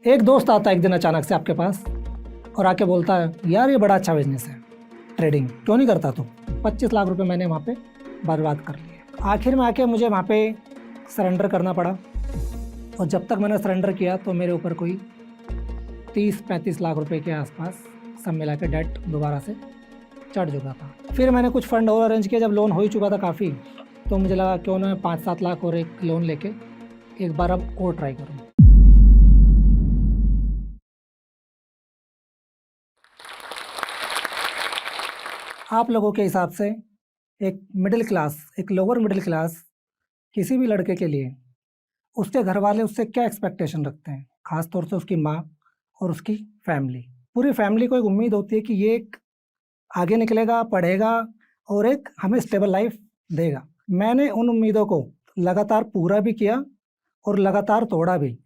एक दोस्त आता है एक दिन अचानक से आपके पास और आके बोलता है, यार ये बड़ा अच्छा बिजनेस है, ट्रेडिंग क्यों नहीं करता तू। 25 लाख रुपए मैंने वहाँ पे बर्बाद कर लिए। आखिर में आके मुझे वहाँ पे सरेंडर करना पड़ा और जब तक मैंने सरेंडर किया तो मेरे ऊपर कोई 30-35 लाख रुपए के आसपास सब मिला के डेट दोबारा से चढ़ चुका था। फिर मैंने कुछ फंड और अरेंज किया, जब लोन हो ही चुका था काफ़ी, तो मुझे लगा क्यों ना 5-7 लाख और एक लोन लेके एक बार अब और ट्राई करूँ। आप लोगों के हिसाब से एक मिडिल क्लास, एक लोअर मिडिल क्लास किसी भी लड़के के लिए उसके घर वाले उससे क्या एक्सपेक्टेशन रखते हैं, ख़ास तौर से उसकी माँ और उसकी फैमिली। पूरी फैमिली को एक उम्मीद होती है कि ये एक आगे निकलेगा, पढ़ेगा और एक हमें स्टेबल लाइफ देगा। मैंने उन उम्मीदों को लगातार पूरा भी किया और लगातार तोड़ा भी।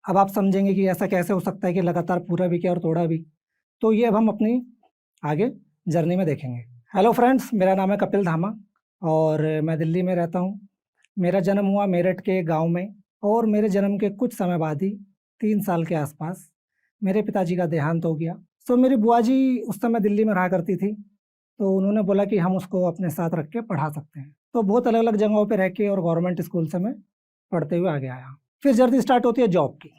अब आप समझेंगे कि ऐसा कैसे हो सकता है कि लगातार पूरा भी किया और तोड़ा भी, तो ये अब हम अपनी आगे जर्नी में देखेंगे। हेलो फ्रेंड्स, मेरा नाम है कपिल धामा और मैं दिल्ली में रहता हूँ। मेरा जन्म हुआ मेरठ के गांव में और मेरे जन्म के कुछ समय बाद ही 3 साल के आसपास मेरे पिताजी का देहांत हो गया। तो मेरी बुआ जी उस समय दिल्ली में रहा करती थी, तो उन्होंने बोला कि हम उसको अपने साथ रख के पढ़ा सकते हैं। तो बहुत अलग अलग जगहों पे रह के और गवर्नमेंट स्कूल से मैं पढ़ते हुए आगे आया। फिर जर्नी स्टार्ट होती है जॉब की।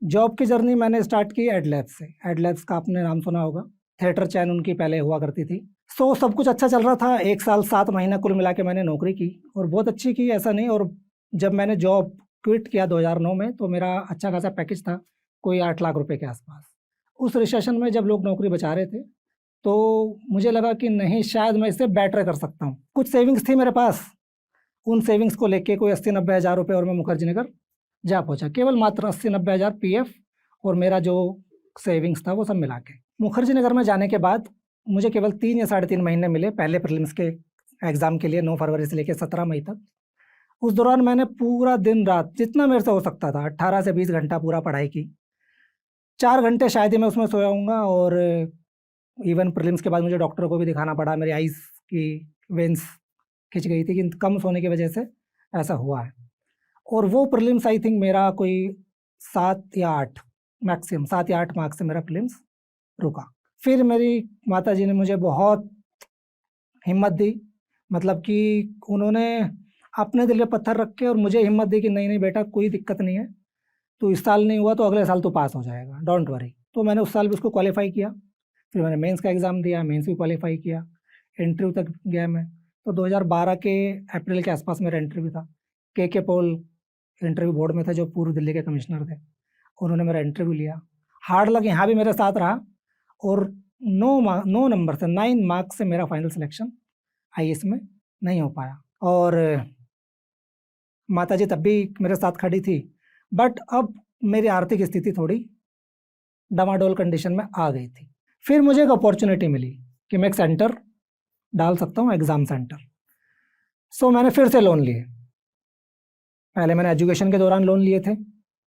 जॉब की जर्नी मैंने स्टार्ट की एडलैब्स से। एडलैब्स का आपने नाम सुना होगा, थिएटर चैन उनकी पहले हुआ करती थी। सो सब कुछ अच्छा चल रहा था। 1 साल 7 महीना कुल मिला के मैंने नौकरी की और बहुत अच्छी की, ऐसा नहीं। और जब मैंने जॉब क्विट किया 2009 में, तो मेरा अच्छा खासा पैकेज था, कोई 8 लाख रुपए के आसपास। उस रिसेशन में जब लोग नौकरी बचा रहे थे तो मुझे लगा कि नहीं, शायद मैं इससे बेटर कर सकता हूँ। कुछ सेविंग्स थी मेरे पास, उन सेविंग्स को लेके कोई 80-90 हज़ार रुपये और मैं मुखर्जी नगर जा पहुँचा। केवल मात्र 80-90 हज़ार पीएफ और मेरा जो सेविंग्स था वो सब मिला के। मुखर्जी नगर में जाने के बाद मुझे केवल 3 या 3.5 महीने मिले पहले प्रीलिम्स के एग्ज़ाम के लिए, 9 फरवरी से लेकर 17 मई तक। उस दौरान मैंने पूरा दिन रात जितना मेरे से हो सकता था 18 से 20 घंटा पूरा पढ़ाई की। 4 घंटे शायद ही मैं उसमें सोया हूँगा और इवन प्रीलिम्स के बाद मुझे डॉक्टर को भी दिखाना पड़ा, मेरी आइज़ की वेंस खिंच गई थी कि कम सोने की वजह से ऐसा हुआ है। और वो प्रीलिम्स आई थिंक मेरा कोई 7 या 8 मैक्सिमम 7 या 8 मार्क्स से मेरा प्रीलिम्स रुका। फिर मेरी माताजी ने मुझे बहुत हिम्मत दी, मतलब कि उन्होंने अपने दिल पे पत्थर रख के और मुझे हिम्मत दी कि नहीं नहीं बेटा, कोई दिक्कत नहीं है, तो इस साल नहीं हुआ तो अगले साल तो पास हो जाएगा, डोंट वरी। तो मैंने उस साल भी उसको क्वालिफाई किया। फिर मैंने मेंस का एग्ज़ाम दिया, मेंस भी क्वालिफाई किया, इंटरव्यू तक गया मैं। तो 2012 के अप्रैल के आसपास मेरा इंटरव्यू था। के पॉल इंटरव्यू बोर्ड में थे, जो पूर्व दिल्ली के कमिश्नर थे, उन्होंने मेरा इंटरव्यू लिया। हार्ड लक यहाँ भी मेरे साथ रहा और 9 नंबर से 9 मार्क्स से मेरा फाइनल सिलेक्शन आईएएस में नहीं हो पाया। और माताजी तब भी मेरे साथ खड़ी थी, बट अब मेरी आर्थिक स्थिति थोड़ी डमाडोल कंडीशन में आ गई थी। फिर मुझे एक अपॉर्चुनिटी मिली कि मैं एक सेंटर डाल सकता हूँ, एग्ज़ाम सेंटर। सो मैंने फिर से लोन लिए। पहले मैंने एजुकेशन के दौरान लोन लिए थे,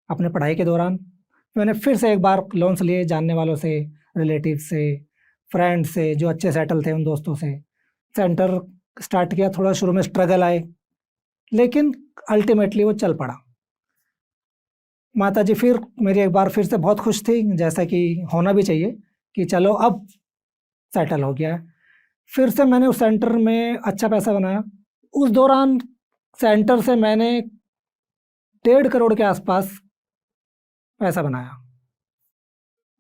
अपने पढ़ाई के दौरान। मैंने फिर से एक बार लोन्स लिए, जानने वालों से, रिलेटिव से, फ्रेंड से जो अच्छे सेटल थे, उन दोस्तों से। सेंटर स्टार्ट किया। थोड़ा शुरू में स्ट्रगल आए, लेकिन अल्टीमेटली वो चल पड़ा। माताजी फिर मेरी एक बार फिर से बहुत खुश थी, जैसा कि होना भी चाहिए, कि चलो अब सेटल हो गया है। फिर से मैंने उस सेंटर में अच्छा पैसा बनाया। उस दौरान सेंटर से मैंने 1.5 करोड़ के आसपास पैसा बनाया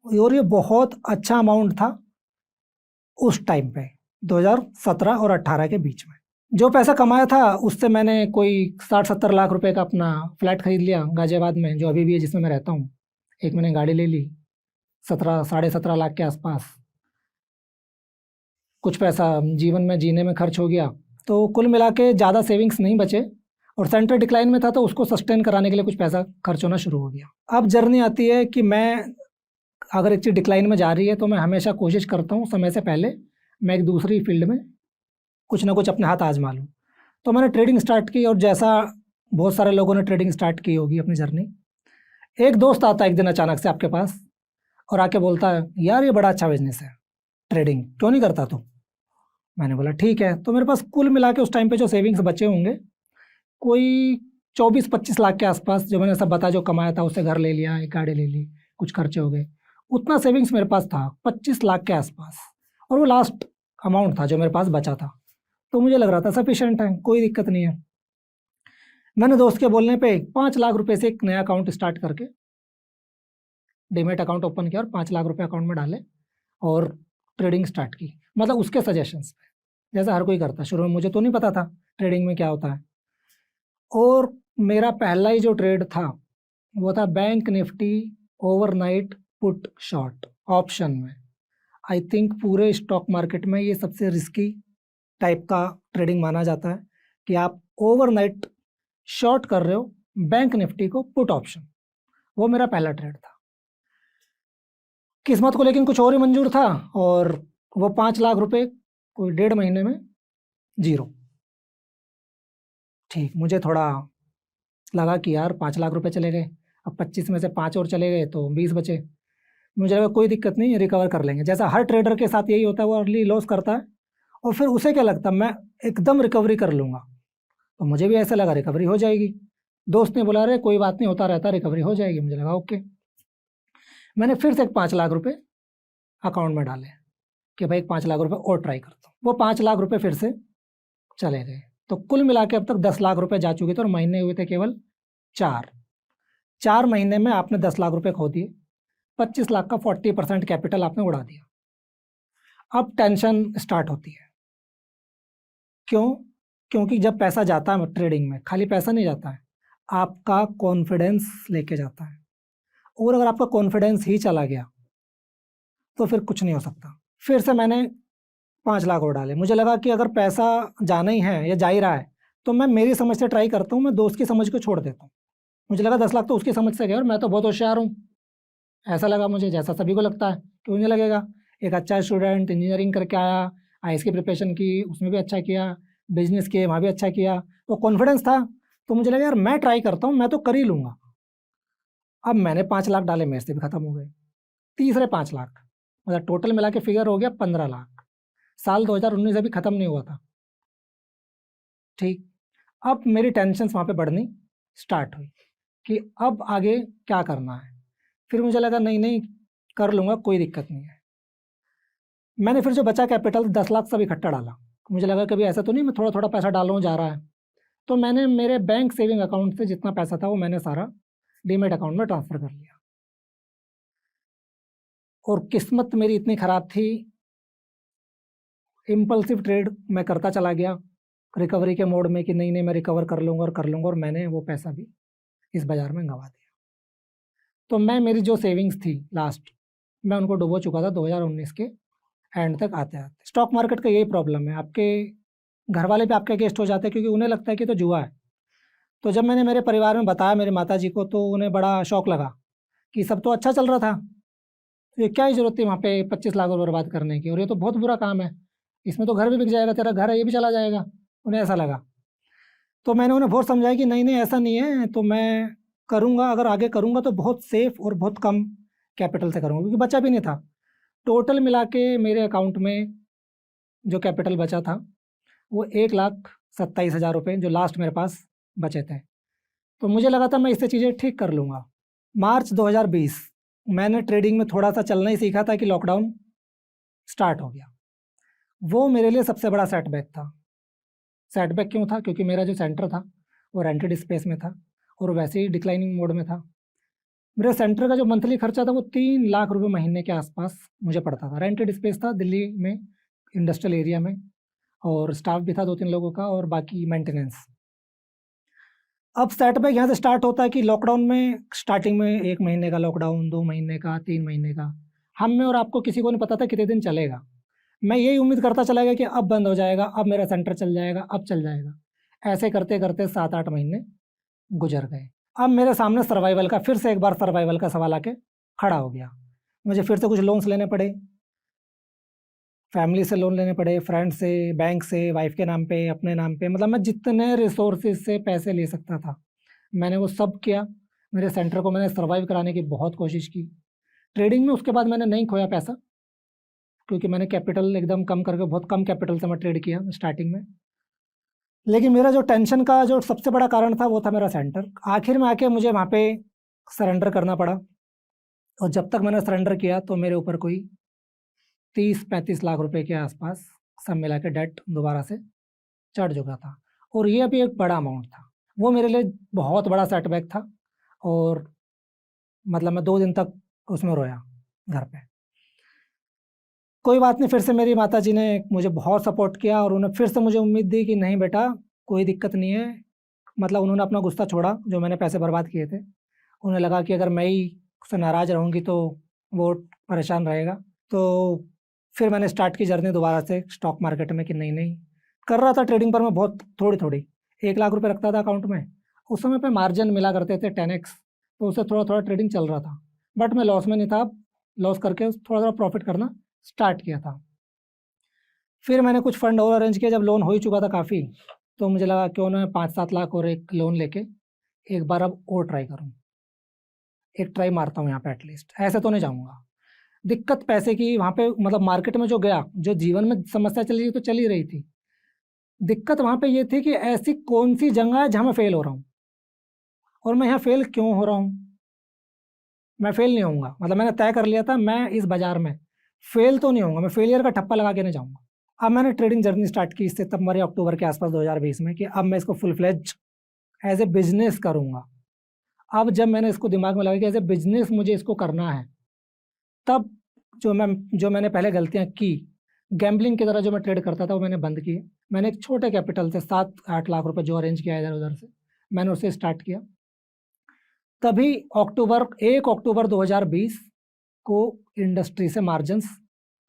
और ये बहुत अच्छा अमाउंट था उस टाइम पे, 2017 और 18 के बीच में। जो पैसा कमाया था उससे मैंने कोई 60-70 लाख रुपए का अपना फ्लैट खरीद लिया गाजियाबाद में, जो अभी भी है, जिसमें मैं रहता हूँ। एक मैंने गाड़ी ले ली, 17-17.5 लाख के आसपास। कुछ पैसा जीवन में जीने में खर्च हो गया, तो कुल मिला के ज़्यादा सेविंग्स नहीं बचे और सेंटर डिक्लाइन में था, तो उसको सस्टेन कराने के लिए कुछ पैसा खर्च होना शुरू हो गया। अब जर्नी आती है कि मैं अगर एक चीज़ डिक्लाइन में जा रही है तो मैं हमेशा कोशिश करता हूँ समय से पहले मैं एक दूसरी फील्ड में कुछ ना कुछ अपने हाथ आजमा लूँ। तो मैंने ट्रेडिंग स्टार्ट की और जैसा बहुत सारे लोगों ने ट्रेडिंग स्टार्ट की होगी अपनी जर्नी, एक दोस्त आता है एक दिन अचानक से आपके पास और आके बोलता है, यार ये बड़ा अच्छा बिजनेस है, ट्रेडिंग क्यों नहीं करता तू। मैंने बोला ठीक है। तो मेरे पास कुल मिला के उस टाइम पे जो सेविंग्स बचे होंगे कोई 24-25 लाख के आसपास जो मैंने सब बताया, जो कमाया था उससे घर ले लिया, एक गाड़ी ले ली, कुछ खर्चे हो गए, उतना सेविंग्स मेरे पास था 25 लाख के आसपास, और वो लास्ट अमाउंट था जो मेरे पास बचा था। तो मुझे लग रहा था सफिशिएंट है, कोई दिक्कत नहीं है। मैंने दोस्त के बोलने पे 5 लाख रुपए से एक नया अकाउंट स्टार्ट करके डीमैट अकाउंट ओपन किया और 5 लाख रुपए अकाउंट में डाले और ट्रेडिंग स्टार्ट की, मतलब उसके सजेशंस पे, जैसा हर कोई करता। शुरू में मुझे तो नहीं पता था ट्रेडिंग में क्या होता है। और मेरा पहला ही जो ट्रेड था वो था bank Nifty overnight put short option में। आई थिंक पूरे स्टॉक मार्केट में ये सबसे रिस्की टाइप का ट्रेडिंग माना जाता है कि आप ओवरनाइट शॉर्ट कर रहे हो बैंक निफ्टी को पुट ऑप्शन। वो मेरा पहला ट्रेड था। किस्मत को लेकिन कुछ और ही मंजूर था, और वो 5 लाख रुपए कोई 1.5 महीने में जीरो। ठीक, मुझे थोड़ा लगा कि यार 5 लाख रुपए चले गए, अब 25 में से 5 और चले गए तो 20 बचे। मुझे लगा कोई दिक्कत नहीं, रिकवर कर लेंगे। जैसा हर ट्रेडर के साथ यही होता है, वो अर्ली लॉस करता है और फिर उसे क्या लगता है मैं एकदम रिकवरी कर लूँगा। तो मुझे भी ऐसा लगा रिकवरी हो जाएगी। दोस्त ने बोला, अरे कोई बात नहीं, होता रहता, रिकवरी हो जाएगी। मुझे लगा ओके। मैंने फिर से 5 लाख रुपए अकाउंट में डाले कि भाई 5 लाख रुपए और ट्राई करता हूँ। वो 5 लाख रुपए फिर से चले गए। तो कुल मिला के अब तक 10 लाख रुपए जा चुके थे और महीने हुए थे केवल 4 महीने में आपने 10 लाख रुपए खो दिए, 25 लाख का 40% कैपिटल आपने उड़ा दिया। अब टेंशन स्टार्ट होती है। क्यों? क्योंकि जब पैसा जाता है ट्रेडिंग में, खाली पैसा नहीं जाता है, आपका कॉन्फिडेंस लेके जाता है। और अगर आपका कॉन्फिडेंस ही चला गया तो फिर कुछ नहीं हो सकता। फिर से मैंने 5 लाख और डाले। मुझे लगा कि अगर पैसा जाना ही है या जा ही रहा है तो मैं मेरी समझ से ट्राई करता हूँ, मैं दोस्त की समझ को छोड़ देता हूँ। मुझे लगा 10 लाख तो उसकी समझ से गया और मैं तो बहुत होशियार हूँ, ऐसा लगा मुझे, जैसा सभी को लगता है। क्यों नहीं लगेगा? एक अच्छा स्टूडेंट, इंजीनियरिंग करके आया, आईएएस की प्रिपरेशन की, उसमें भी अच्छा किया, बिजनेस किए, वहाँ भी अच्छा किया, तो कॉन्फिडेंस था। तो मुझे लगा यार मैं ट्राई करता हूँ, मैं तो कर ही लूँगा। अब मैंने 5 लाख डाले, मेरे से भी खत्म हो गए। तीसरे 5 लाख, मतलब टोटल मिला के फिगर हो गया 15 लाख। साल 2019 अभी ख़त्म नहीं हुआ था। ठीक, अब मेरी टेंशन वहाँ पे बढ़नी स्टार्ट हुई कि अब आगे क्या करना है। फिर मुझे लगा नहीं नहीं, कर लूँगा, कोई दिक्कत नहीं है। मैंने फिर जो बचा कैपिटल 10 लाख सब इकट्ठा डाला। मुझे लगा कभी ऐसा तो नहीं मैं थोड़ा थोड़ा पैसा डाल रहा हूँ, जा रहा है। तो मैंने मेरे बैंक सेविंग अकाउंट से जितना पैसा था वो मैंने सारा डीमैट अकाउंट में ट्रांसफ़र कर लिया। और किस्मत मेरी इतनी ख़राब थी, इम्पल्सिव ट्रेड मैं करता चला गया रिकवरी के मोड में कि नहीं नहीं मैं रिकवर कर लूँगा और कर लूँगा, और मैंने वो पैसा भी इस बाज़ार में गंवा दिया। तो मैं, मेरी जो सेविंग्स थी लास्ट, मैं उनको डुबो चुका था 2019 के एंड तक आते आते। स्टॉक मार्केट का यही प्रॉब्लम है, आपके घर वाले भी आपके अगेंस्ट हो जाते हैं क्योंकि उन्हें लगता है कि तो जुआ है। तो जब मैंने मेरे परिवार में बताया मेरी माताजी को, तो उन्हें बड़ा शौक लगा कि सब तो अच्छा चल रहा था, तो ये क्या ही ज़रूरत थी वहाँ पे 25 लाख रुपये बर्बाद करने की, और ये तो बहुत बुरा काम है, इसमें तो घर भी बिक जाएगा, तेरा घर है ये भी चला जाएगा। उन्हें ऐसा लगा। तो मैंने उन्हें बहुत समझाया कि नहीं नहीं ऐसा नहीं है, तो मैं करूँगा, अगर आगे करूँगा तो बहुत सेफ और बहुत कम कैपिटल से करूँगा, क्योंकि बचा भी नहीं था। टोटल मिला के मेरे अकाउंट में जो कैपिटल बचा था वो 1,27,000 रुपये जो लास्ट मेरे पास बचे थे। तो मुझे लगा था मैं इससे चीज़ें ठीक कर लूँगा। मार्च 2020 मैंने ट्रेडिंग में थोड़ा सा चलना ही सीखा था कि लॉकडाउन स्टार्ट हो गया। वो मेरे लिए सबसे बड़ा सेटबैक था। सेटबैक क्यों था? क्योंकि मेरा जो सेंटर था वो रेंटेड स्पेस में था और वैसे ही डिक्लाइनिंग मोड में था। मेरे सेंटर का जो मंथली खर्चा था वो 3 लाख रुपए महीने के आसपास मुझे पड़ता था। रेंटेड स्पेस था दिल्ली में, इंडस्ट्रियल एरिया में, और स्टाफ भी था 2-3 लोगों का, और बाकी मेंटेनेंस। अब सेटबैक यहाँ से स्टार्ट होता है कि लॉकडाउन में स्टार्टिंग में 1 महीने का लॉकडाउन, 2 महीने का, 3 महीने का, हम में और आपको किसी को नहीं पता था कितने दिन चलेगा। मैं यही उम्मीद करता चला गया कि अब बंद हो जाएगा, अब मेरा सेंटर चल जाएगा, अब चल जाएगा। ऐसे करते करते 7-8 महीने गुजर गए। अब मेरे सामने सर्वाइवल का, फिर से एक बार सर्वाइवल का सवाल आके खड़ा हो गया। मुझे फिर से कुछ लोन्स लेने पड़े, फैमिली से लोन लेने पड़े, फ्रेंड से, बैंक से, वाइफ के नाम पे, अपने नाम पे, मतलब मैं जितने रिसोर्सेज से पैसे ले सकता था मैंने वो सब किया। मेरे सेंटर को मैंने सर्वाइव कराने की बहुत कोशिश की। ट्रेडिंग में उसके बाद मैंने नहीं खोया पैसा, क्योंकि मैंने कैपिटल एकदम कम करके, बहुत कम कैपिटल से मैं ट्रेड किया स्टार्टिंग में। लेकिन मेरा जो टेंशन का जो सबसे बड़ा कारण था वो था मेरा सेंटर। आखिर में आके मुझे वहाँ पे सरेंडर करना पड़ा, और जब तक मैंने सरेंडर किया तो मेरे ऊपर कोई 30-35 लाख रुपए के आसपास सब मिला के डेट दोबारा से चढ़ चुका था। और ये अभी एक बड़ा अमाउंट था, वो मेरे लिए बहुत बड़ा सेटबैक था। और मतलब मैं 2 दिन तक उसमें रोया घर पे। कोई बात नहीं, फिर से मेरी माताजी ने मुझे बहुत सपोर्ट किया और उन्होंने फिर से मुझे उम्मीद दी कि नहीं बेटा, कोई दिक्कत नहीं है। मतलब उन्होंने अपना गुस्सा छोड़ा जो मैंने पैसे बर्बाद किए थे। उन्हें लगा कि अगर मैं ही उससे नाराज़ रहूँगी तो वो परेशान रहेगा। तो फिर मैंने स्टार्ट की जर्नी दोबारा से स्टॉक मार्केट में कि नहीं नहीं कर रहा था ट्रेडिंग, पर मैं बहुत थोड़ी थोड़ी 1 लाख रुपए रखता था अकाउंट में। उस समय पे मार्जिन मिला करते थे 10x, तो उससे थोड़ा थोड़ा ट्रेडिंग चल रहा था। बट मैं लॉस में नहीं था, लॉस करके थोड़ा थोड़ा प्रॉफिट करना स्टार्ट किया था। फिर मैंने कुछ फंड और अरेंज किया, जब लोन हो ही चुका था काफ़ी, तो मुझे लगा क्यों ना 5-7 लाख और एक लोन लेके एक बार अब और ट्राई करूँ, एक ट्राई मारता हूँ यहाँ पे एटलीस्ट। ऐसे तो नहीं जाऊँगा। दिक्कत पैसे की वहाँ पे, मतलब मार्केट में जो गया, जो जीवन में समस्या चली तो चल ही रही थी। दिक्कत वहाँ पे ये थी कि ऐसी कौन सी जगह है जहाँ मैं फेल हो रहा हूँ, और मैं यहाँ फेल क्यों हो रहा हूँ। मैं फेल नहीं होऊंगा, मतलब मैंने तय कर लिया था मैं इस बाजार में फेल तो नहीं होऊंगा, मैं फेलियर का ठप्पा लगा के नहीं जाऊँगा। अब मैंने ट्रेडिंग जर्नी स्टार्ट की सितंबर-अक्टूबर के आसपास 2020 में कि अब मैं इसको full fledge as a business करूँगा। अब जब मैंने इसको दिमाग में लगाया कि एज ए बिजनेस मुझे इसको करना है, तब जो मैंने पहले गलतियाँ की, गैम्बलिंग की तरह जो मैं ट्रेड करता था वो मैंने बंद किए। मैंने एक छोटे कैपिटल से 7-8 लाख रुपए जो अरेंज किया इधर उधर से, मैंने उससे स्टार्ट किया। तभी 1 अक्टूबर 2020 को इंडस्ट्री से मार्जिन्स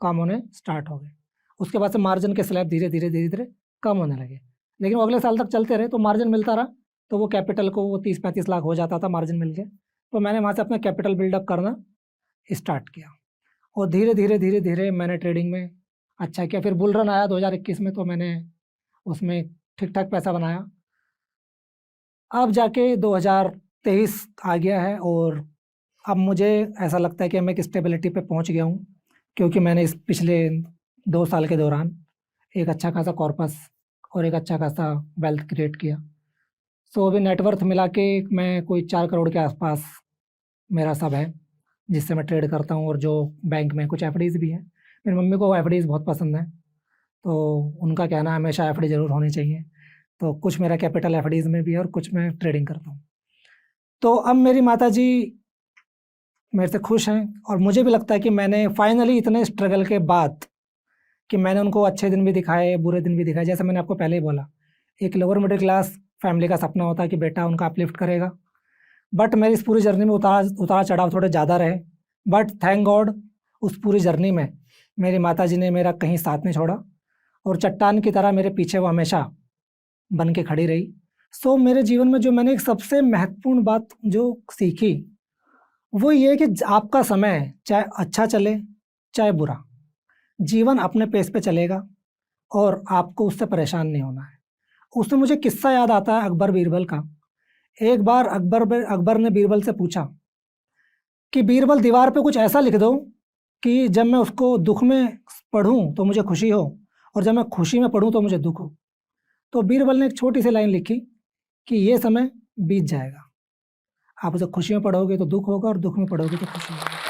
कम होने स्टार्ट हो गए। उसके बाद से मार्जिन के स्लैब धीरे धीरे धीरे धीरे कम होने लगे, लेकिन वो अगले साल तक चलते रहे तो मार्जिन मिलता रहा। तो वो कैपिटल को वो 30-35 लाख हो जाता था मार्जिन मिल के। तो मैंने वहाँ से अपना कैपिटल बिल्डअप करना स्टार्ट किया, और धीरे धीरे धीरे धीरे मैंने ट्रेडिंग में अच्छा किया। फिर बुल रन आया 2021 में, तो मैंने उसमें ठीक ठाक पैसा बनाया। अब जाके 2023 आ गया है, और अब मुझे ऐसा लगता है कि मैं एक स्टेबिलिटी पे पहुंच गया हूँ, क्योंकि मैंने इस पिछले 2 साल के दौरान एक अच्छा खासा कॉर्पस और एक अच्छा खासा वेल्थ क्रिएट किया। सो अभी नेटवर्थ मिला के मैं कोई 4 करोड़ के आसपास मेरा सब है, जिससे मैं ट्रेड करता हूँ। और जो बैंक में कुछ एफडीज़ भी हैं, मेरी मम्मी को एफडीज़ बहुत पसंद है, तो उनका कहना है हमेशा एफडी ज़रूर होनी चाहिए। तो कुछ मेरा कैपिटल एफडीज़ में भी है और कुछ मैं ट्रेडिंग करता हूँ। तो अब मेरी माताजी मेरे से खुश हैं, और मुझे भी लगता है कि मैंने फाइनली इतने स्ट्रगल के बाद कि मैंने उनको अच्छे दिन भी दिखाए, बुरे दिन भी दिखाए। जैसे मैंने आपको पहले ही बोला, एक लोअर मिडिल क्लास फैमिली का सपना होता है कि बेटा उनका अपलिफ्ट करेगा। बट मेरी इस पूरी जर्नी में उतार चढ़ाव थोड़े ज़्यादा रहे, बट थैंक गॉड उस पूरी जर्नी में मेरी माताजी ने मेरा कहीं साथ नहीं छोड़ा, और चट्टान की तरह मेरे पीछे वो हमेशा बन के खड़ी रही। सो मेरे जीवन में जो मैंने एक सबसे महत्वपूर्ण बात जो सीखी, वो ये है कि आपका समय चाहे अच्छा चले चाहे बुरा, जीवन अपने पेस पे चलेगा और आपको उससे परेशान नहीं होना है। उसमें मुझे किस्सा याद आता है अकबर बीरबल का। एक बार अकबर ने बीरबल से पूछा कि बीरबल, दीवार पे कुछ ऐसा लिख दो कि जब मैं उसको दुख में पढ़ूं तो मुझे खुशी हो, और जब मैं खुशी में पढ़ूं तो मुझे दुख हो। तो बीरबल ने एक छोटी सी लाइन लिखी कि ये समय बीत जाएगा, आप उसे खुशी में पढ़ोगे तो दुख होगा और दुख में पढ़ोगे तो खुशी होगी।